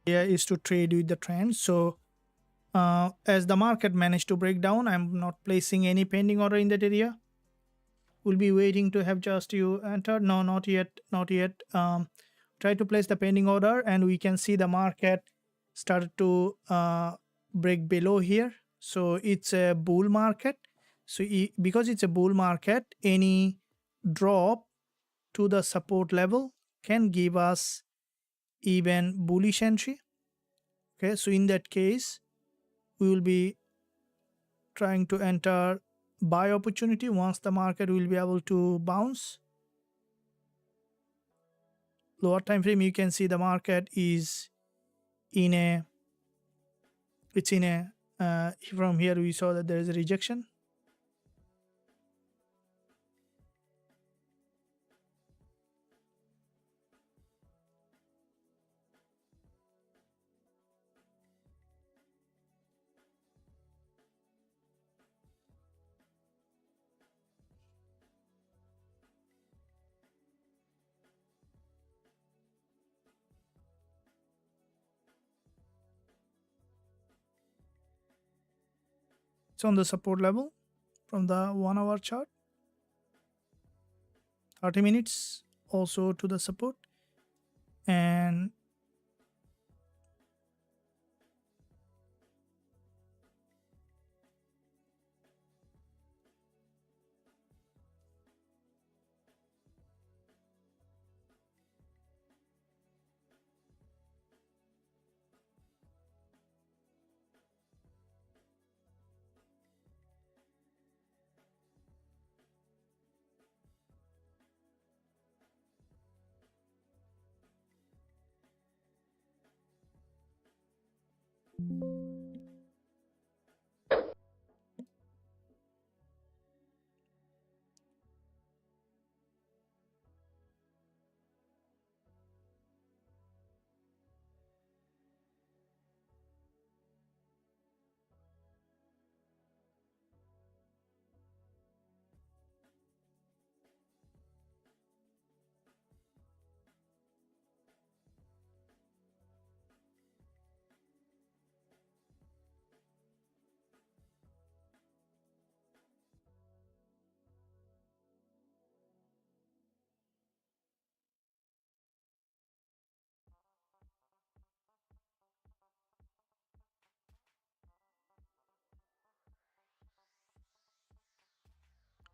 Here is to trade with the trend. So as the market managed to break down, I'm not placing any pending order in that area. We'll be waiting to have just you enter. No, not yet, not yet. Try to place the pending order, and we can see the market started to break below here. So it's a bull market. So because it's a bull market, any drop to the support level can give us even bullish entry. Okay, so in that case, we will be trying to enter buy opportunity once the market will be able to bounce. Lower time frame, you can see the market is in a, it's in a from here we saw that there is a rejection. It's on the support level from the 1 hour chart. 30 minutes also to the support, and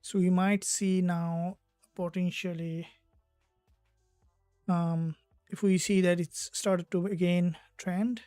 so we might see now potentially, if we see that it's started to again trend.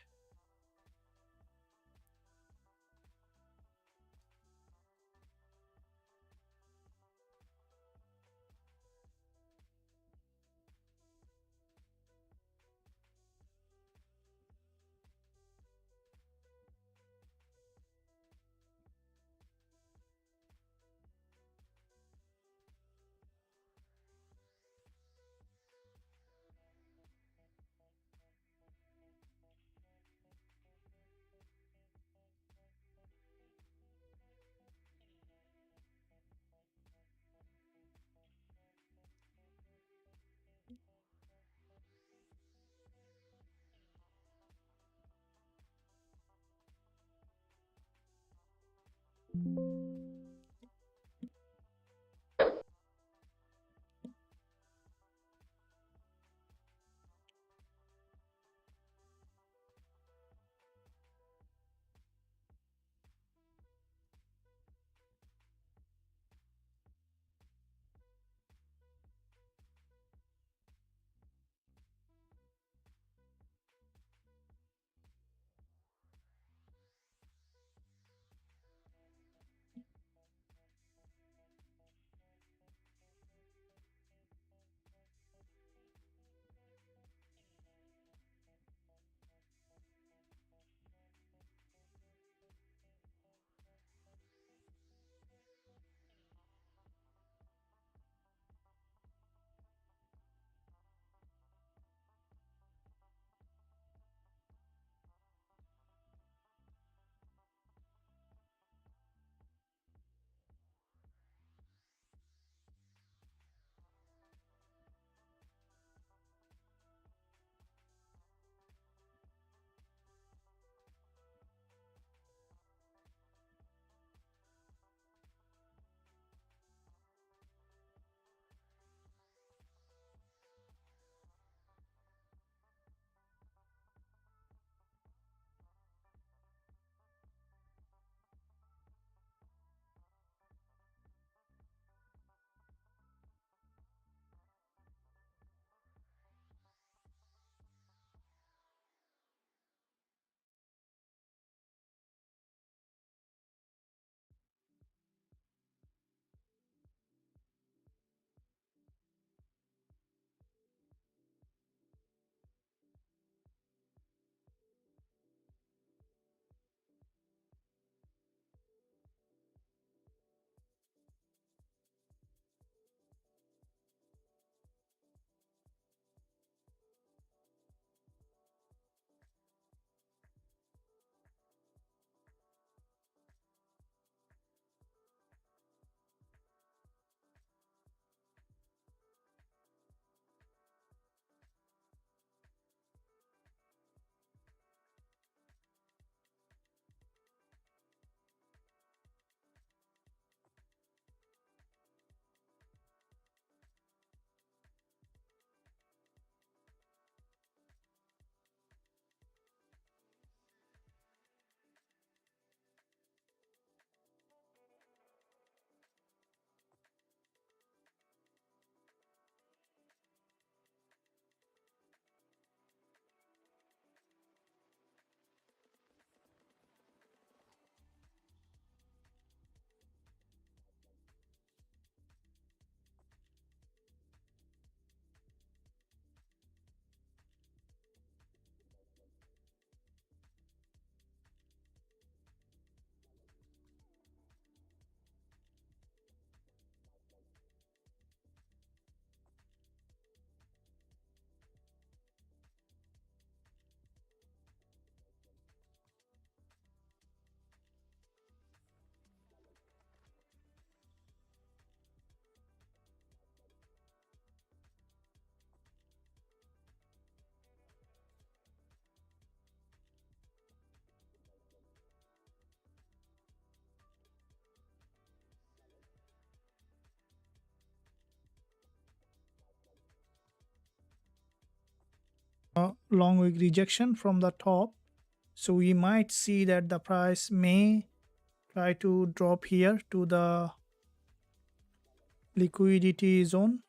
long wick rejection from the top, so we might see that the price may try to drop here to the liquidity zone.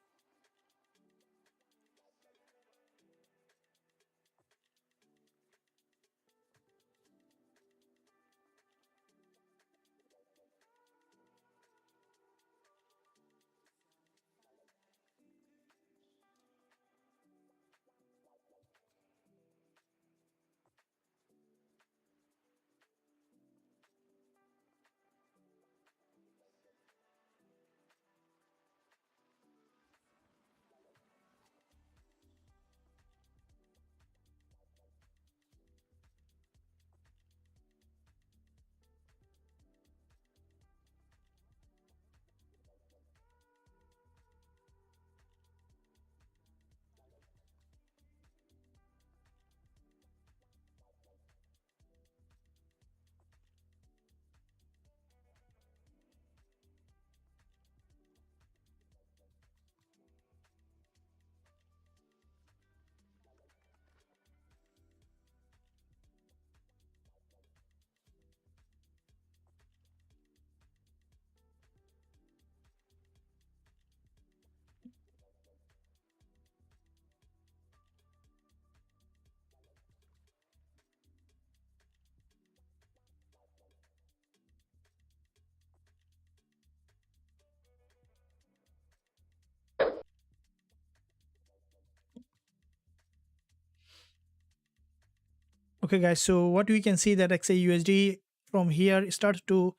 Okay guys, so what we can see that XAUSD from here starts to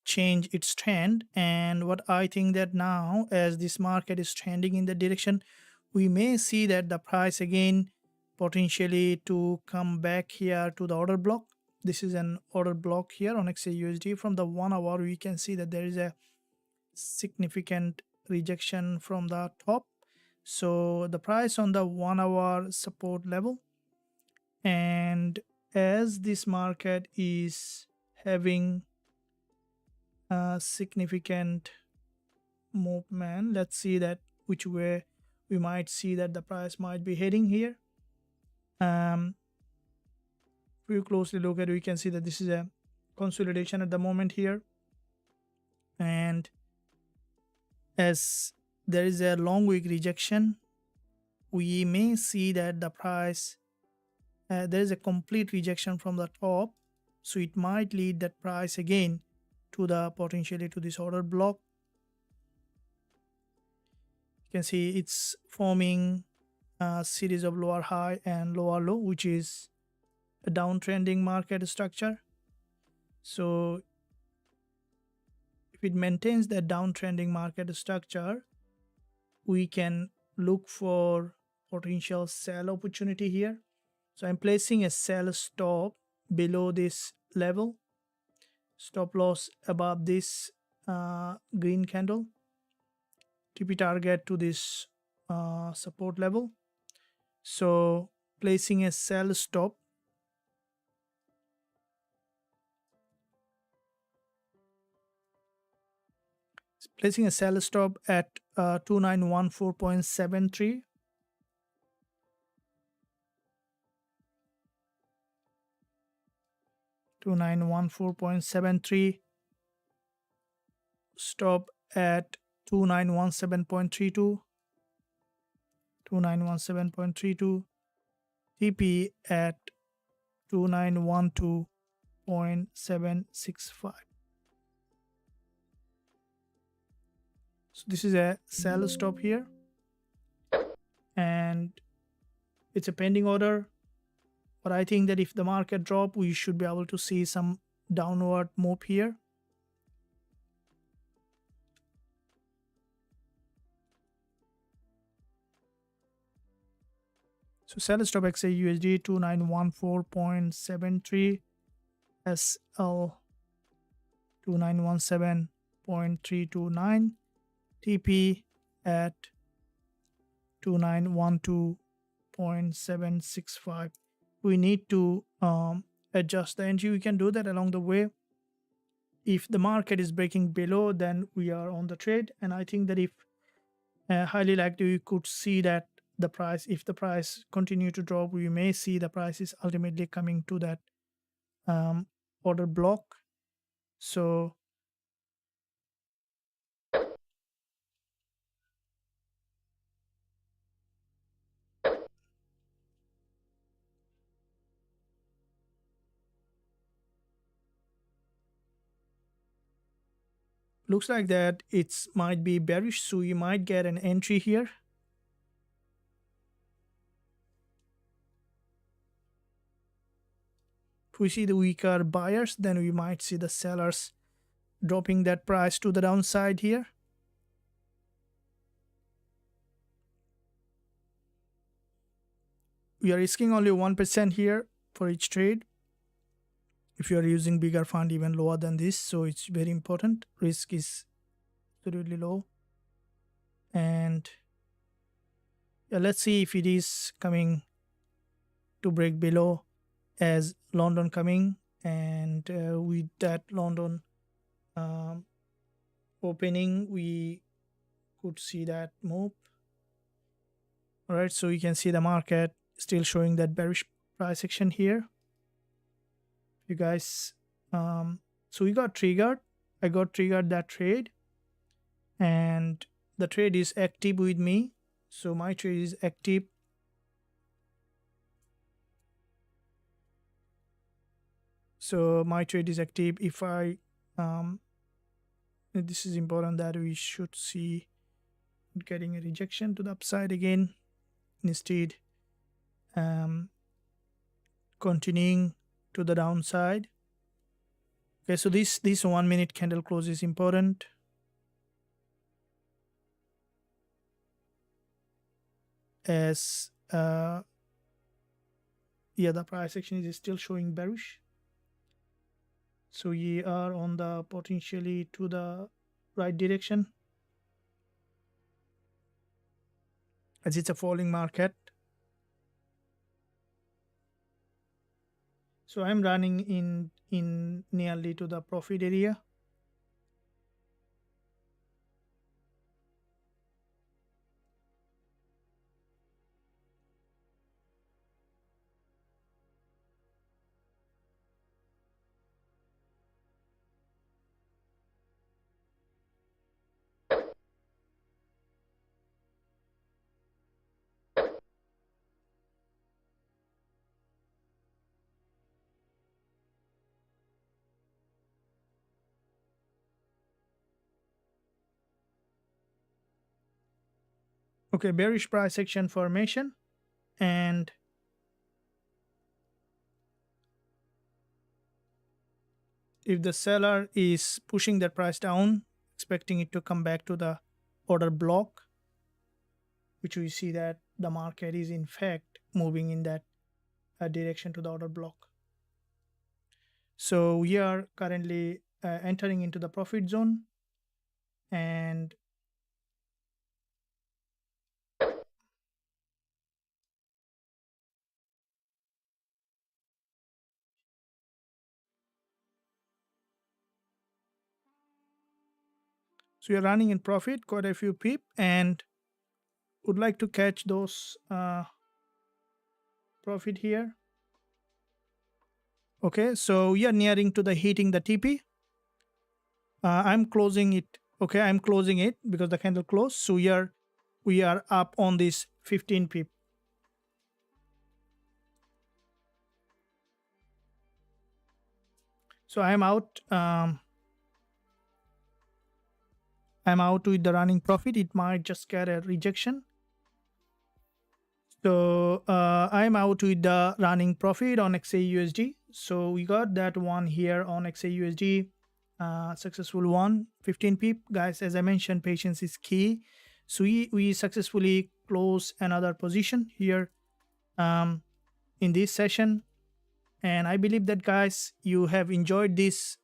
change its trend, and what I think that now as this market is trending in the direction, we may see that the price again potentially to come back here to the order block. This is an order block here on XAUSD. From the 1 hour we can see that there is a significant rejection from the top, so the price on the 1 hour support level, and as this market is having a significant movement, let's see that which way we might see that the price might be heading here. If you closely look at it, we can see that this is a consolidation at the moment here, and as there is a long wick rejection, we may see that the price there is a complete rejection from the top, so it might lead that price again to the potentially to this order block. You can see it's forming a series of lower high and lower low, which is a downtrending market structure. So if it maintains that downtrending market structure, we can look for potential sell opportunity here. So I'm placing a sell stop below this level, stop loss above this green candle, TP target to this support level. So placing a sell stop, at 2914.73. Stop at 2917.32, 2917.32, TP at 2912.765. So this is a sell stop here, and it's a pending order, but I think that if the market drop, we should be able to see some downward move here. So sell stop XAUSD 2914.73, SL 2917.329, TP at 2912.765. We need to adjust the entry. We can do that along the way. If the market is breaking below, then we are on the trade, and I think that if highly likely we could see that the price. If the price continue to drop, we may see the price is ultimately coming to that order block. So looks like that it's might be bearish, so you might get an entry here. If we see the weaker buyers, then we might see the sellers dropping that price to the downside here. We are risking only 1% here for each trade. If you are using bigger fund, even lower than this, so it's very important. Risk is absolutely low. And yeah, let's see if it is coming to break below as London coming, and with that London opening, we could see that move. All right, so you can see the market still showing that bearish price action here. You guys, so we got triggered. I got triggered that trade, and the trade is active with me. So my trade is active. So my trade is active. If I this is important that we should see getting a rejection to the upside again, instead continuing to the downside. Okay, so this 1 minute candle close is important. As yeah, the price action is still showing bearish, so we are on the potentially to the right direction, as it's a falling market. So I'm running in nearly to the profit area. Okay, bearish price action formation, and if the seller is pushing that price down, expecting it to come back to the order block, which we see that the market is in fact moving in that direction to the order block. So we are currently entering into the profit zone, and so we are running in profit, quite a few pip, and would like to catch those profit here. Okay, so we are nearing to the hitting the TP. I'm closing it. Okay, I'm closing it because the candle closed. So we are up on this 15 pip. So I'm out. I'm out with the running profit. It might just get a rejection. So I'm out with the running profit on XAUSD. So we got that one here on XAUSD. Successful one, 15 pip. Guys, as I mentioned, patience is key. So we successfully close another position here in this session. And I believe that, guys, you have enjoyed this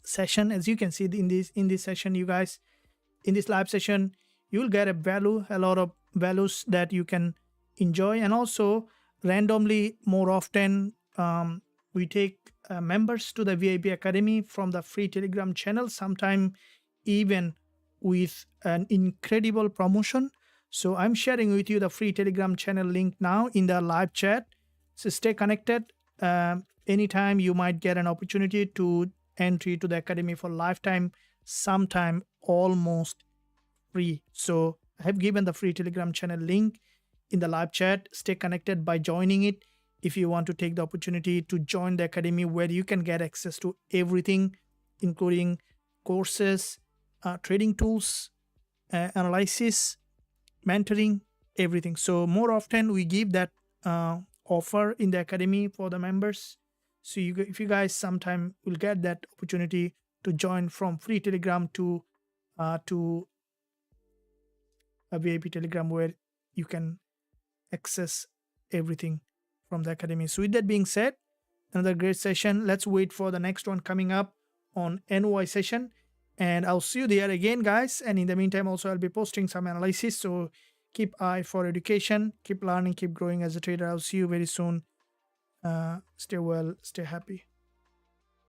session. As you can see in this session, you guys, in this live session, you will get a lot of values that you can enjoy. And also randomly, more often, we take members to the VIP Academy from the free Telegram channel, sometime even with an incredible promotion. So I'm sharing with you the free Telegram channel link now in the live chat. So stay connected. Anytime you might get an opportunity to entry to the academy for lifetime, sometime almost free. So I have given the free Telegram channel link in the live chat. Stay connected by joining it if you want to take the opportunity to join the academy, where you can get access to everything, including courses, trading tools, analysis, mentoring, everything. So more often we give that offer in the academy for the members. So if you guys sometime will get that opportunity to join from free Telegram to a VIP Telegram, where you can access everything from the academy. So with that being said, another great session. Let's wait for the next one coming up on NY session, and I'll see you there again, guys. And in the meantime, also I'll be posting some analysis. So keep eye for education, keep learning, keep growing as a trader. I'll see you very soon. Stay well, stay happy.